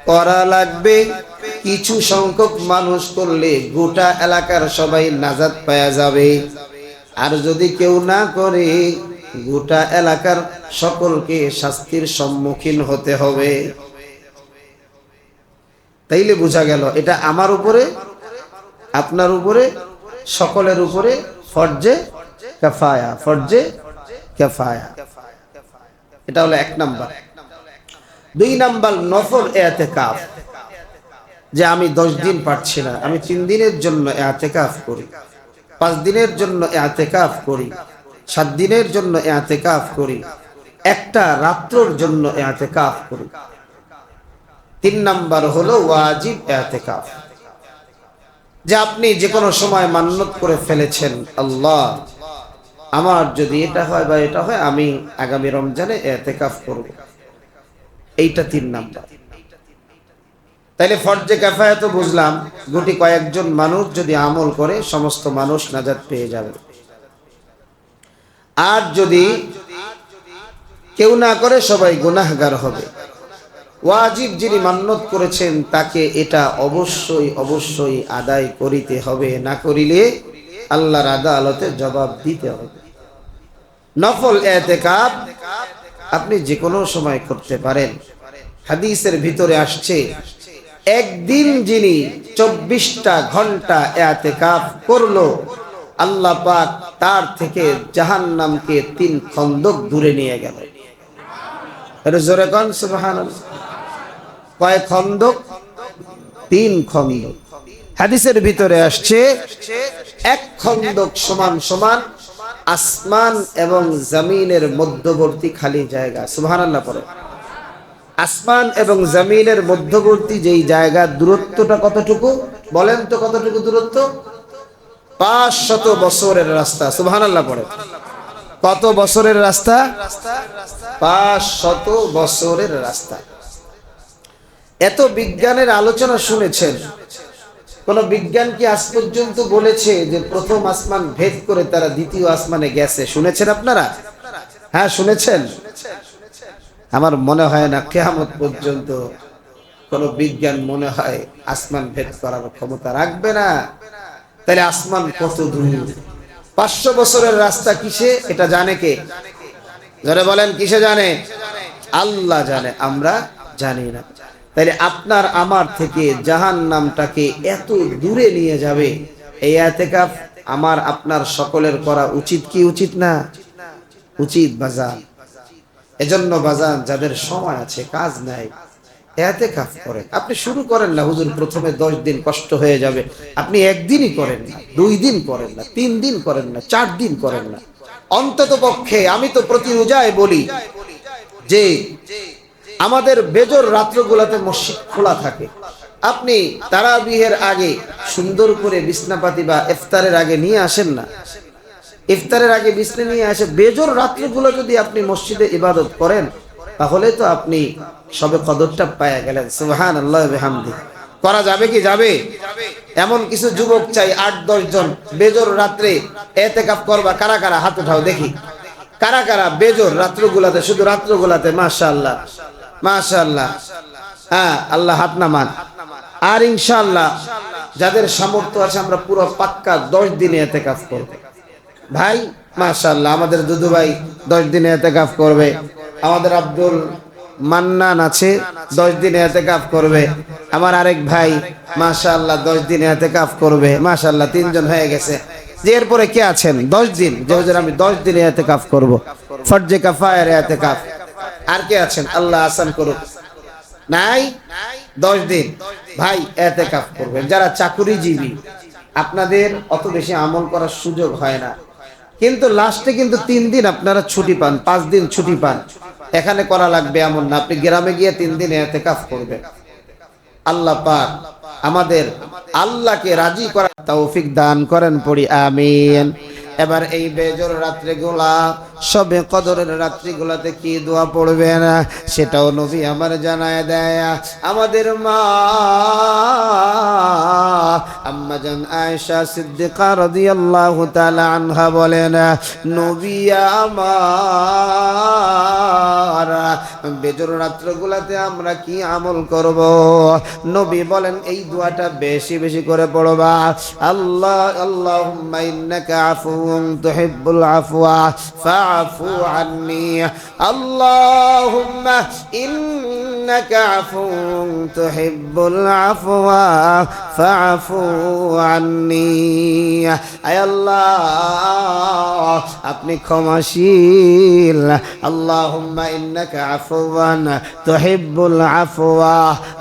করা লাগবে কিছু সংখ্যক মানুষ করলে গোটা এলাকার সবাই নাজাত পাওয়া যাবে। আর যদি কেউ না করে, গোটা এলাকার সকলকে শাস্তির সম্মুখীন হতে হবে। তাইলে বোঝা গেল এটা আমার উপরে, আপনার উপরে, সকলের উপরে ফরজে কিফায়া, ফরজে কিফায়া। এটা হলো 1 নাম্বার। 2 নাম্বার নফল ইতিকাফ, যে আমি 10 দিন পারছি না, আমি 3 দিনের জন্য ইতিকাফ করি, 5 দিনের জন্য ইতিকাফ করি, 7 দিনের জন্য ইতিকাফ করি, একটা রাত্রের জন্য ইতিকাফ করি। 3 নাম্বার হলো ওয়াজিব ইতিকাফ, যে আপনি যে কোনো সময় মান্যত করে ফেলেছেন, আল্লাহ আমার যদি এটা হয় বা এটা হয়, আমি আগামী রমজানে ইতিকাফ করব। এইটা 3 নাম্বার। তাইলে ফরজে কিফায়া তো বুঝলাম, গুটি কয়েকজন মানুষ যদি আমল করে সমস্ত মানুষ নাজাত পেয়ে যাবে। আর যদি কেউ না করে সবাই গুনাহগার হবে। ওয়াজিব যিনি মান্যত করেছেন তাকে এটা অবশ্যই অবশ্যই আদায় করিতে হবে, না করিলে আল্লাহর আদালতে জবাব দিতে হবে। নফল ইতিকাফ আপনি যে কোনো সময় করতে পারেন। হাদিসের ভিতরে আসছে, একদিন যিনি 24টা ঘন্টা ইতিকাফ করলো, আল্লাহ পাক তার থেকে জাহান্নামকে 3 খন্দক দূরে নিয়ে গেল। এর জোরে কোন সুবহানাল্লাহ। কয় খন্দক? 3 খন্দক। হাদিসের ভিতরে আসছে 1 খন্দক সমান সমান আসমান এবং জমিনের মধ্যবর্তী খালি জায়গা। সুবহানাল্লাহ পড়ে। আসমান এবং জমিনের মধ্যবর্তী যেই জায়গা, দূরত্বটা কতটুকু বলেন তো? কতটুকু দূরত্ব? 500 বছরের রাস্তা। সুবহানাল্লাহ পড়ে। কত বছরের রাস্তা? 500 বছরের রাস্তা। এত বিজ্ঞানের আলোচনা শুনেছেন, কোন বিজ্ঞান কি আজ পর্যন্ত বলেছে যে প্রথম আসমান ভেদ করে তারা দ্বিতীয় আসমানে গেছে? শুনেছেন আপনারা? হ্যাঁ শুনেছেন? আমার মনে হয় না কিয়ামত পর্যন্ত কোন বিজ্ঞান মনে হয় আসমান ভেদ করার ক্ষমতা রাখবে না। তাহলে আসমান কত দূর? 500 বছরের রাস্তা কিসে এটা জানে কে? যারা বলেন কিসে জানে? আল্লাহ জানে, আমরা জানি না। তাইলে আপনার আমার থেকে জাহান্নামটাকে এত দূরে নিয়ে যাবে এই ইতিকাফ আমার আপনার সকলের করা উচিত কি উচিত না? উচিত বাজান। এজন্য বাজান, যাদের সময় আছে, কাজ নাই, ইতিকাফ করেন। আপনি শুরু করেন না, হুজুর প্রথমে 10 দিন কষ্ট হয়ে যাবে। আপনি একদিনই করেন না, 2 দিন করেন না, 3 দিন করেন না, 4 দিন করেন না। অন্তত পক্ষে আমি তো প্রতি রোজায় বলি যে আমাদের বেজর রাত্রগুলোতে মসজিদ খোলা থাকে। আপনি তারাবিহের আগে সুন্দর করে বিছনাপাতি বা ইফতারের আগে নিয়ে আসেন না, ইফতারের আগে বিছনা নিয়ে আসে বেজর রাত্রগুলো যদি আপনি মসজিদে ইবাদত করেন, তাহলে তো আপনি সবে কদরটা পায়া গেলেন। সুবহানাল্লাহ ওয়া বিহামদি। করা যাবে কি? যাবে। এমন কিছু যুবক চাই 8-10 জন বেজর রাত্রে ইতিকাফ করবা। কারা কারা হাত উঠাও দেখি। কারা কারা বেজর রাত্রগুলাতে, শুধু রাত্রগুলাতে? মাশাআল্লাহ মাশাআল্লাহ। হ্যাঁ, আল্লাহ হাত নামান। আর ইনশাআল্লাহ যাদের সামর্থ্য আছে আমরা পুরো পাক্কা 10 দিনে ইতিকাফ করব। ভাই মাশাআল্লাহ, আমাদের দুদু ভাই 10 দিনে ইতিকাফ করবে। আমাদের আব্দুল মান্নান আছে, 10 দিনে ইতিকাফ করবে। আমার আরেক ভাই মাশাআল্লাহ 10 দিনে ইতিকাফ করবে। মাশাআল্লাহ 3 জন হয়ে গেছে। যে এরপরে কে আছেন 10 দিন, যে হুজুর আমি 10 দিনে ইতিকাফ করব, ফরজে কিফায়ার ইতিকাফ। আর কে আছেন? আল্লাহ আসান করুক। নাই? 10 দিন ভাই ইতিকাফ করবেন। যারা চাকুরিজীবী, আপনাদের অত বেশি আমল করার সুযোগ হয় না, কিন্তু লাস্টে কিন্তু 3 দিন আপনারা ছুটি পান, 5 দিন ছুটি পান। এখানে করা লাগবে এমন না, আপনি গ্রামে গিয়ে 3 দিন ইতিকাফ করবেন। আল্লাহ পাক আমাদের আল্লাহকে রাজি করার তৌফিক দান করেন, পড়ি আমিন। এবার এই বেজর রাত্রিগুলা, সবে কদরের রাত্রিগুলাতে কি দোয়া পড়বেন সেটাও নবী আমার জানায় দেয়। আমাদের মা আম্মা জান আয়েশা সিদ্দিকা রাদিয়াল্লাহু তাআলা আনহা বলেন, নবী আমার বেজর রাত্রিগুলাতে আমরা কি আমল করব? নবী বলেন এই দোয়াটা বেশি বেশি করে পড়বা। আল্লাহুম্মা ইন্নাকা আফুউন তুহিব্বুল আফওয়া ফাআফু আন্নী। আল্লাহুম্মা ইন্নাকা আফুউন তুহিব্বুল আফওয়া ফাআফু আন্নী। আয় আল্লাহ, আপনি ক্ষমাশীল। আল্লাহুম্মা ইন্নাকা আফুওয়ান তুহিব্বুল আফওয়া,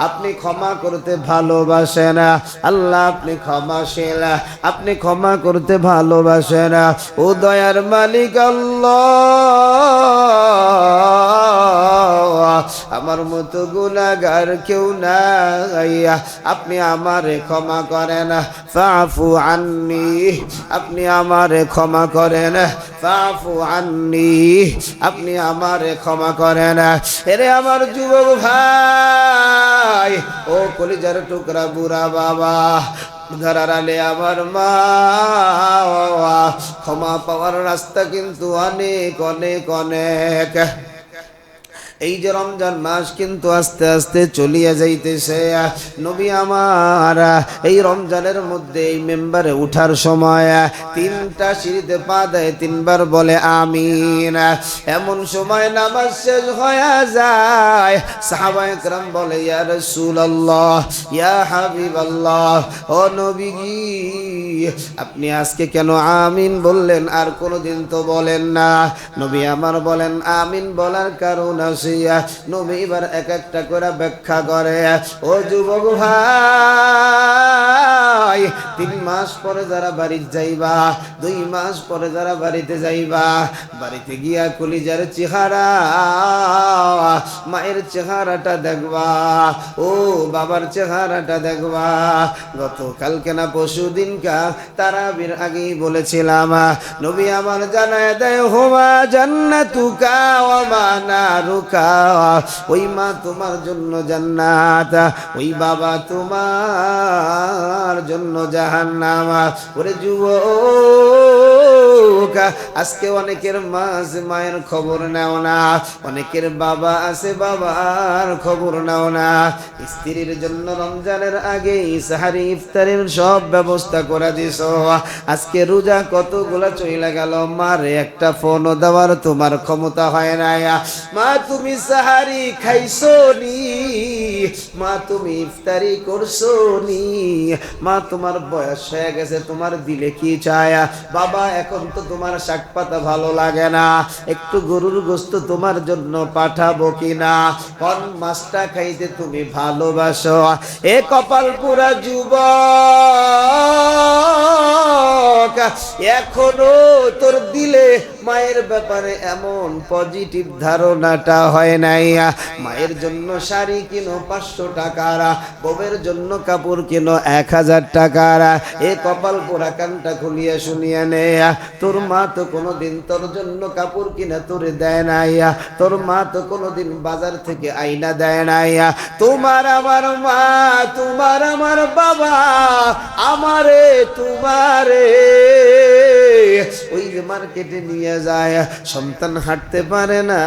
আপনি ক্ষমা করতে ভালোবাসেন। আল্লাহ আপনি ক্ষমাশীল, আপনি ক্ষমা করতে ভালোবাসেন। ও দয়ার মালিক আল্লাহ, আমার মতো গুনাহগার কেউ নাই, আপনি আমারে ক্ষমা করেন। ফাআফু আন্নী, আপনি আমারে ক্ষমা করেন। ফাআফু আন্নী, আপনি আমারে ক্ষমা করেন। এরে আমার যুবক ভাই, ও কলিজার টুকরা বুড়া বাবা, ধরারালে আমার মা, ক্ষমা পাওয়ার রাস্তা কিন্তু অনেক অনেক অনেক। এই যে রমজান মাস কিন্তু আস্তে আস্তে চলিয়া যাইতেছে। নবী আমার এই রমজানের মধ্যে এই মেম্বারে উঠার সময় 3টা সিঁড়িতে পা দেয়, 3 বার বলে আমিন। এমন সময় নামাজ শেষ হয়ে যায়, সাহাবায়ে কেরাম বলে ইয়া রাসূলুল্লাহ, ইয়া হাবিবাল্লাহ, ও নবীজি আপনি আজকে কেন আমিন বললেন, আর কোনোদিন তো বলেন না? নবী আমার বলেন আমিন বলার কারণ আছে। নবী এবার এক একটা করে ব্যাখ্যা করে। ও যুবক ভাই, 3 মাস পরে যারা বাড়িতে যাইবা, 2 মাস পরে যারা বাড়িতে যাইবা, বাড়িতে গিয়া কলিজার চেহারা, মায়ের চেহারাটা দেখবা, ও বাবার চেহারাটা দেখবা। গতকালকে না পরশুদিনকা তারাবির আগেই বলেছিলাম, নবী আমার জানায় দেয় হুমা জান্নাতুকা ওয়া মা নারুকা, ওই মা তোমার জন্য জান্নাত, ওই বাবা তোমার জন্য জাহান্নাম। ওরে যুবক, আজকে অনেকের মা আছে, মায়ের খবর নাও না। অনেকের বাবা আছে, বাবার খবর নাও না। স্ত্রীর জন্য রমজানের আগে সাহারি ইফতারের সব ব্যবস্থা করে দিছো। আজকে রোজা কতগুলা চইলা গেল, মারে একটা ফোনও দেওয়ার তোমার ক্ষমতা হয় না। মা তুমি সাহারি খাইছো নি? মা তুমি ইফতারি করছো নি? মা তোমার বয়স হয়ে গেছে, তোমার দিলে কি চায়? বাবা এখন তো তোমার শাক পাতা ভালো লাগে না, একটু গরুর গোস্ত তোমার জন্য পাঠাবো কিনা? কোন মাছটা খাইতে তুমি ভালোবাসো? এ কপাল পুরা যুবক, এখনো তোর দিলে মায়ের ব্যাপারে এমন পজিটিভ ধারণাটা হয় নাই। মায়ের জন্য শাড়ি কিনো 500 টাকার, বউয়ের জন্য কাপড় কিনো 1000 টাকার। এ কপাল পোড়া, কানটা খুলিয়া শুনিয়া নে। তোর মা তো কোনোদিন তোর জন্য কাপড় কিনে তোরে দেয় নাই। তোর মা তো কোনোদিন বাজার থেকে আইনা দেয় নাই। তোমার আমার মা, তোমার আমার বাবা, আমারে তোমারে ওই যে মার্কেটে নিয়ে যায়, সন্তান হাঁটতে পারে না,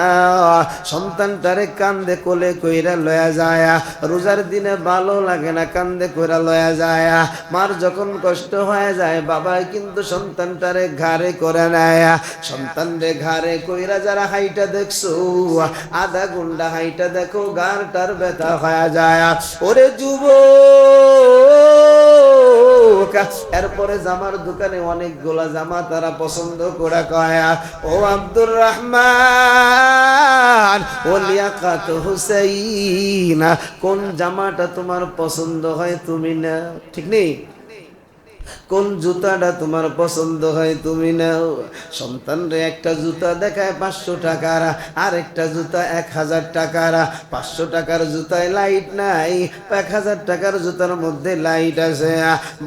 সন্তানটারে কান্দে কোলে কইরা লয়া যায়। রোজার দিনে ভালো লাগে না, কান্দে কইরা লয়া যায়। মার যখন কষ্ট হয়ে যায়, বাবা কিন্তু সন্তানটারে ঘাড়ে করে নেয়। সন্তানরে ঘাড়ে কইরা যারা হাইটা দেখছো, আধা ঘন্টা হাইটা দেখো, গাড়টার ব্যথা হয়ে যায়। ওরে যুবক, এরপরে জামার দোকানে অনেকগুলা জামা তারা পছন্দ করে কয়, ও আব্দুর রহমান, ও লিয়াকাত হুসাইন, কোন জামাটা তোমার পছন্দ হয় তুমি না? ঠিক নেই? কোন জুতাটা তোমার পছন্দ হয় তুমি নাও। সন্তানরে একটা জুতা দেখায় 500 টাকার, আর একটা জুতা 1000 টাকার। 500 টাকার জুতায় লাইট নাই, 1000 টাকার জুতার মধ্যে লাইট আছে।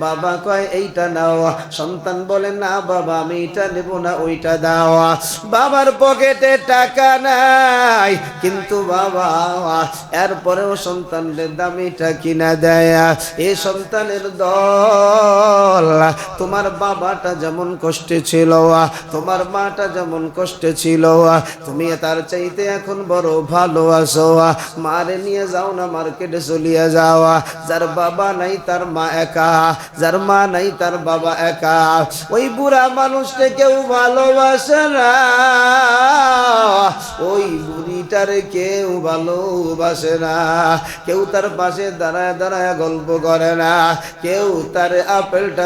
বাবা কয় এইটা নাও, সন্তান বলে না বাবা আমি এটা নেব না, ওইটা দাও। বাবার পকেটে টাকা নাই, কিন্তু বাবা এরপরেও সন্তানদের দামিটা কিনা দেয়। এ সন্তানের দল, তোমার বাবাটা যেমন কষ্টে ছিল, তোমার মাটা যেমন কষ্টে ছিল, তুমি তার চাইতে এখন বড় ভালো আছো। মারে নিয়ে যাও না, মার্কেটে চলিয়ে যাও। যার বাবা নাই তার মা একা, যার মা নাই তার বাবা একা। ওই বুড়া মানুষটা কেউ ভালোবাসে না, ওই বুড়িটারে কেউ ভালোবাসে না। কেউ তার পাশে দাঁড়ায় দাঁড়ায় গল্প করে না, কেউ তার আপেলটা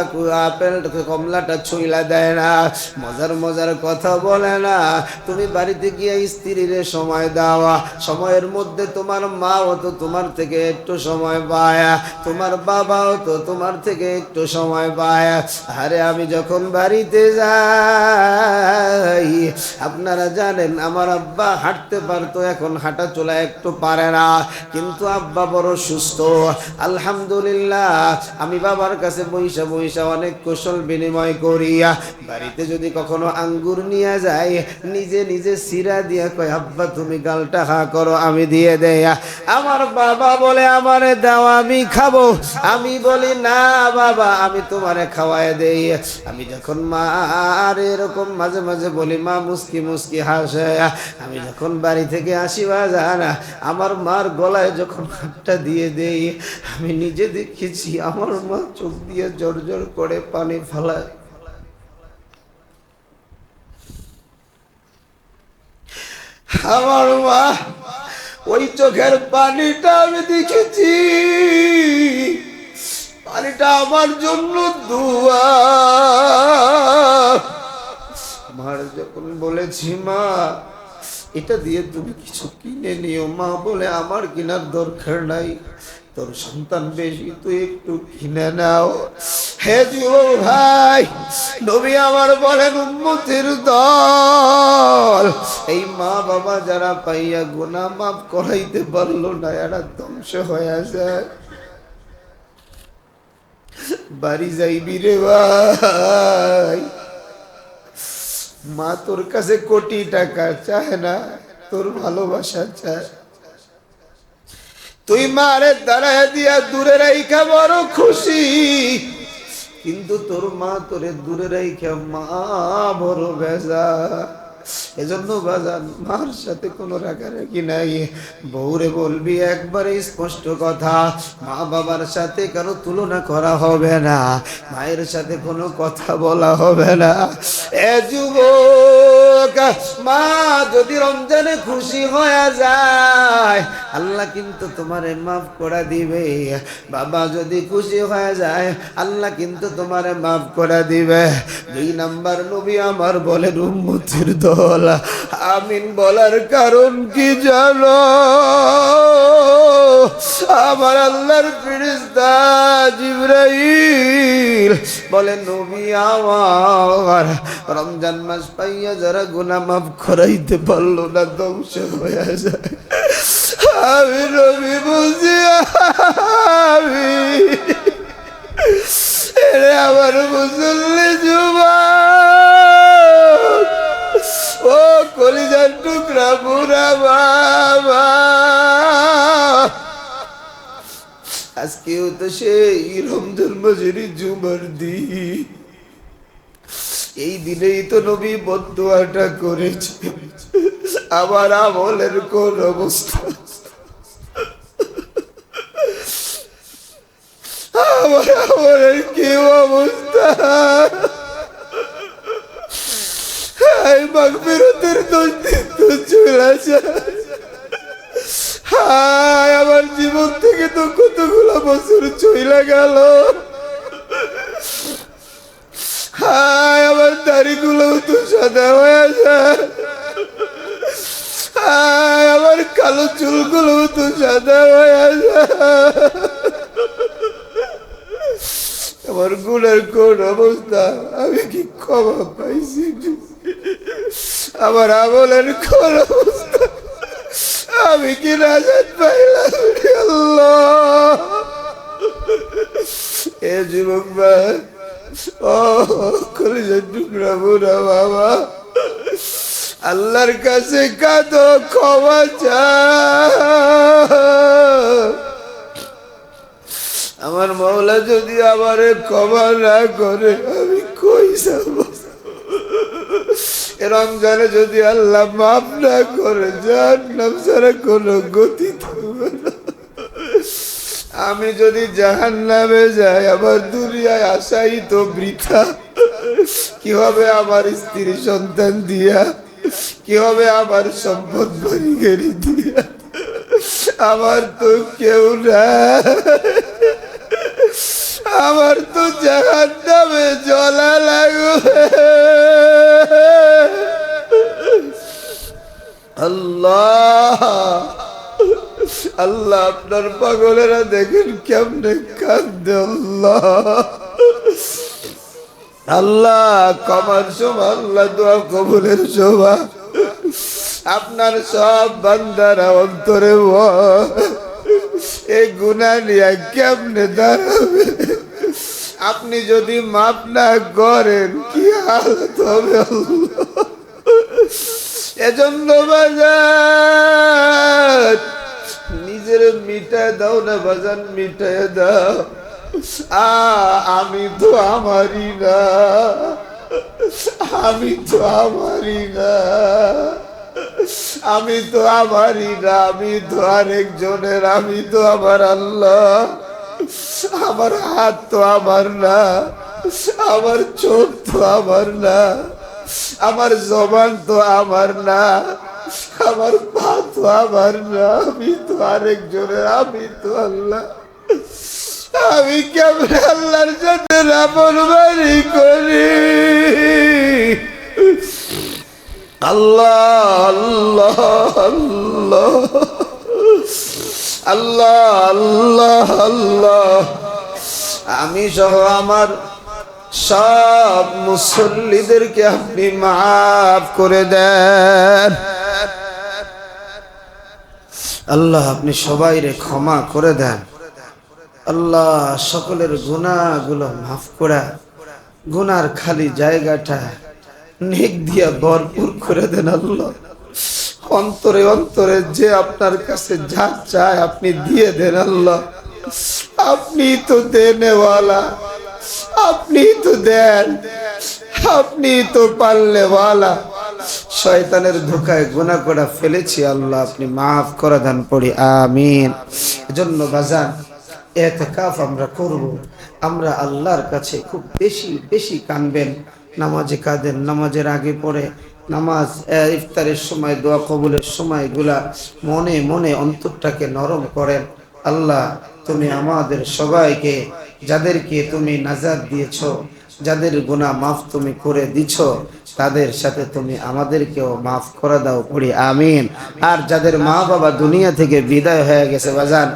কমলাটা ছুঁইলা দেয় না, মজার মজার কথা বলে না। তুমি বাড়িতে গিয়ে স্ত্রীরে সময় দাও, সময়ের মধ্যে তোমার মাও তো তোমার থেকে একটু সময় পায়, তোমার বাবাও তো তোমার থেকে একটু সময় পায়। আরে আমি যখন বাড়িতে যাই, আপনারা জানেন আমার আব্বা হাঁটতে পারতো, এখন হাঁটা চলা একটু পারে না, কিন্তু আব্বা বড় সুস্থ আলহামদুলিল্লাহ। আমি বাবার কাছে বইসা বইসা অনেক কুশল বিনিময় করিয়া, বাড়িতে যদি কখনো আঙ্গুর নিয়ে যাই, নিজে নিজে সিরা দিয়া কয় আব্বা তুমি গালটা হা করো, আমি দিয়ে দেয়। আমার বাবা বলে আমারে দাও আমি খাবো, আমি বলি না বাবা আমি তোমারে খাওয়ায় দেই। আমি যখন মা আর এরকম মাঝে মাঝে বলি, মা মুস্কি মুস্কি হাসে। আমি যখন বাড়ি থেকে আসি বাজার, আমার মার গলায় যখন হাতটা দিয়ে দেই, আমি নিজে দেখেছি আমার মা চোখ দিয়ে জোর জোর করে পানি ফেলায়। আমার মা ওই চোখের পানিটা আমি দেখেছি, পানিটা আমার জন্য দুয়া। মার যখন বলেছি মা এটা দিয়ে তুমি কিছু কিনে নিও, মা বলে আমার কেনার দরকার নাই, তোর সন্তান বেশি, তুই একটু কিনে নাও। হে যুবক ভাই, নবী আমার বলেন উম্মতের দল, এই মা বাবা যারা পাইয়া গুনাহ মাফ করাইতে পারলো না, এরা ধ্বংস হয়ে যায়। বাড়ি যাইবি রে ভাই, মা তোর কাছে কোটি টাকা চায় না, তোর ভালোবাসা চায়। তুই মারে দাঁড়ায় দিয়া দূরে রাইখা বড় খুশি, কিন্তু তোর মা তোরে দূরে রেখে মা বড় বেজা। এজন্য বাজান মার সাথে কোনো রাগারাগি নাই, বউরে বলবি একবারে স্পষ্ট কথা, মা বাবার সাথে কারো তুলনা করা হবে না, মায়ের সাথে কোনো কথা বলা হবে না। এ যুবক, মা যদি রমজানে খুশি হয়ে যায় আল্লাহ কিন্তু তোমারে মাফ করে দিবে, বাবা যদি খুশি হয়ে যায় আল্লাহ কিন্তু তোমারে মাফ করে দিবে। 2 নাম্বার নবী আমার বলেন উম্মতের দল আমিন বলার কারণ কি জানো? আমার আল্লাহর ফেরেশতা জিবরাইল বলেন নবী আমার রমজান মাস পাইয়া যারা গুনাহ মাফ করাইতে পারলো না ধ্বংস হয়ে যায়। আমি নবী বুঝি আমি এরে আমার মুসল্লি যুবক, ও কলিজার টুকরা বুড়া বাবা, আজকেও তো সেই রমজান মাসের জুমার দিন, এই দিনেই তো নবী বদদুয়াটা করেছে। আমার আমলের কোন অবস্থা, আমার আমলের কি অবস্থা? মাগফিরাতের দোষ দিন তো চলে যায়। হায় আমার জীবন থেকে তো কতগুলো বছর চলে গেল। হায় আমার দাড়িগুলো তো সাদা হয়ে যায়। হায় আমার কালো চুলগুলো তো সাদা হয়ে যায়। আমার গুণের কোন অবস্থা, আমি কি ক্ষমা পাইছি? আমার আমলের কোন অবস্থা, আমি কি নাজাত পাইলাম? আল্লাহ, এ যুবক ভাই, ও কলিজার টুকরা বুড়া বাবা, আল্লাহর কাছে কাঁদো, ক্ষমা চাও। আমার মওলা যদি আমারে ক্ষমা না করে আমি কই যাব? রমজানে যদি আল্লাহ মাফ না করে জাহান্নাম ছাড়া কোনো গতি থাকবে না। আমি যদি জাহান্নামে যাই আমার দুনিয়ায় আসাই তো বৃথা। কি হবে আমার স্ত্রী সন্তান দিয়া? কি হবে আমার সম্পদ বাড়ি গাড়ি দিয়া? আমার তো কেউ না, আমার তো জাহান্নামে জ্বলা লাগবে। আল্লাহ, আল্লাহ আপনার পাগলেরা দেখেন কেমনে কাঁদে। আল্লাহ, আল্লাহ ক্ষমার সময়, আল্লাহ দোয়া কবুলের সময় আপনার সব বান্দারা অন্তরে এই গুনাহ নিয়ে কেমনে দাঁড়াবে? আপনি যদি মাফ না করেন কি হালত হবে? আল্লাহ, এজন্য বাজান নিজের মিটায় দাও না বাজান, মিটায় দাও। আমি তো আমারই না, আমি তো আমারই না, আমি তো আমারই না, আমি তো আরেকজনের। আমি তো আমার আল্লাহ, আমার হাত তো আমার না, আমার চোখ তো আমার না, আমার জবান তো আমার না, আমার পা তো আমার না, আমি তো আরেকজনের। আমি তো আল্লাহ, আমি কেমন আল্লাহর সাথে নাফরমানি করি? আল্লাহ, আল্লাহ, আল্লাহ, আল্লাহ, আল্লাহ, আল্লাহ, আমি সহ আমার সব মুসল্লিদেরকে আপনি মাফ করে দেন। আল্লাহ, আপনি সবাইরে ক্ষমা করে দেন। আল্লাহ, সকলের গুনাহগুলো মাফ করে গুনার খালি জায়গাটা নেক দিয়া ভরপুর করে দেন। আল্লাহ, অন্তরে অন্তরে যে আপনার কাছে যা চায় আপনি দিয়ে দেন। আল্লাহ, আপনি তো দেনেওয়ালা, আপনি তো দেন, আপনি তো পারলে ওয়ালা। শয়তানের ধোকায় গুনাহ করে ফেলেছি আল্লাহ, আপনি মাফ করে দেন পড়ি আমিন। এজন্য বাজান ইতিকাফ আমরা করব, আমরা আল্লাহর কাছে খুব বেশি বেশি কানবেন। নামাজে কাঁদেন, নামাজের আগে পড়ে নামাজ, ইফতারের সময়, দোয়া কবুলের সময়গুলা মনে মনে অন্তরটাকে নরম করেন। আল্লাহ তুমি আমাদের সবাইকে, যাদেরকে তুমি নাজাত দিয়েছ, যাদের গুনাহ মাফ তুমি করে দিছ, তাদের সাথে তুমি আমাদেরকেও মাফ করে দাও পড়ি আমিন। আর যাদের মা বাবা দুনিয়া থেকে বিদায় হয়ে গেছে বাজান,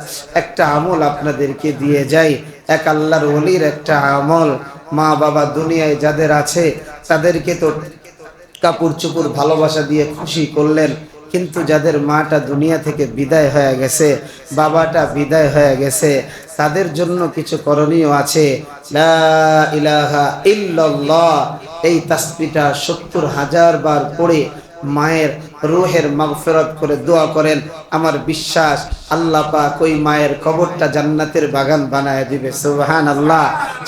একটা আমল আপনাদেরকে দিয়ে যাই, এক আল্লাহর ওলির একটা আমল। মা বাবা দুনিয়ায় যাদের আছে তাদেরকে তো কাপড় চোপড় ভালোবাসা দিয়ে খুশি করলেন, কিন্তু যাদের মাটা দুনিয়া থেকে বিদায় হয়ে গেছে, বাবাটা বিদায় হয়ে গেছে, তাদের জন্য কিছু করণীয় আছে। লা ইলাহা ইল্লাল্লাহ এই তাসবিহটা ৭০,০০০ বার পড়ে মায়ের রূহের মাগফিরাত করে দোয়া করেন। আমার বিশ্বাস আল্লাহ পাক ওই মায়ের কবরটা জান্নাতের বাগান বানায় দিবে। সুবহানাল্লাহ।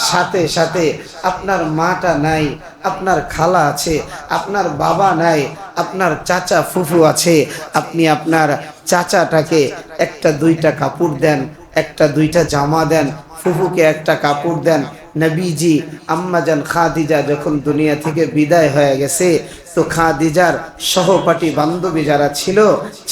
সাথে সাথে আপনার মাটা নাই, আপনার খালা আছে, আপনার বাবা নাই, আপনার চাচা ফুফু আছে, আপনি আপনার চাচাটাকে একটা দুইটা কাপড় দেন, একটা দুইটা জামা দেন, ফুফুকে একটা কাপড় দেন। নবীজি আম্মাজান খাদিজা যখন দুনিয়া থেকে বিদায় হয়ে গেছে, তো খাদিজার সহপাঠী বান্ধবী যারা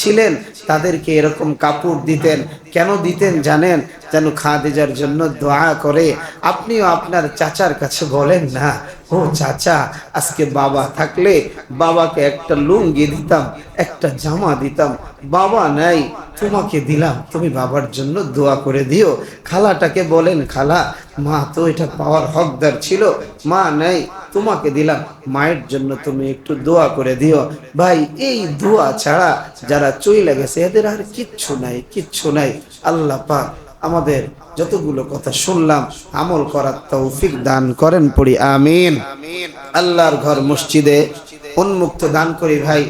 ছিলেন তাদেরকে এরকম কাপড় দিতেন। কেন দিতেন জানেন? যেন খাদিজার জন্য দোয়া করে। আপনিও আপনার চাচার কাছে বলেন না, ও চাচা আজকে বাবা থাকলে বাবাকে একটা লুঙ্গি দিতাম, একটা জামা দিতাম, বাবা নাই তোমাকে দিলাম, তুমি বাবার জন্য দোয়া করে দিও। খালাটাকে বলেন, খালা মা তো এটা পাওয়ার হকদার ছিল, মা নাই তোমাকে দিলাম, মায়ের জন্য তুমি একটু দোয়া করে দিও। ভাই এই দোয়া ছাড়া যারা চইলা গেছে এদের আর কিচ্ছু নাই, কিচ্ছু নাই। আল্লাহ পাক আমাদের যতগুলো কথা শুনলাম আমল করার তৌফিক দান করেন পড়ি আমিন। আল্লাহর ঘর মসজিদে উন্মুক্ত দান করি ভাই।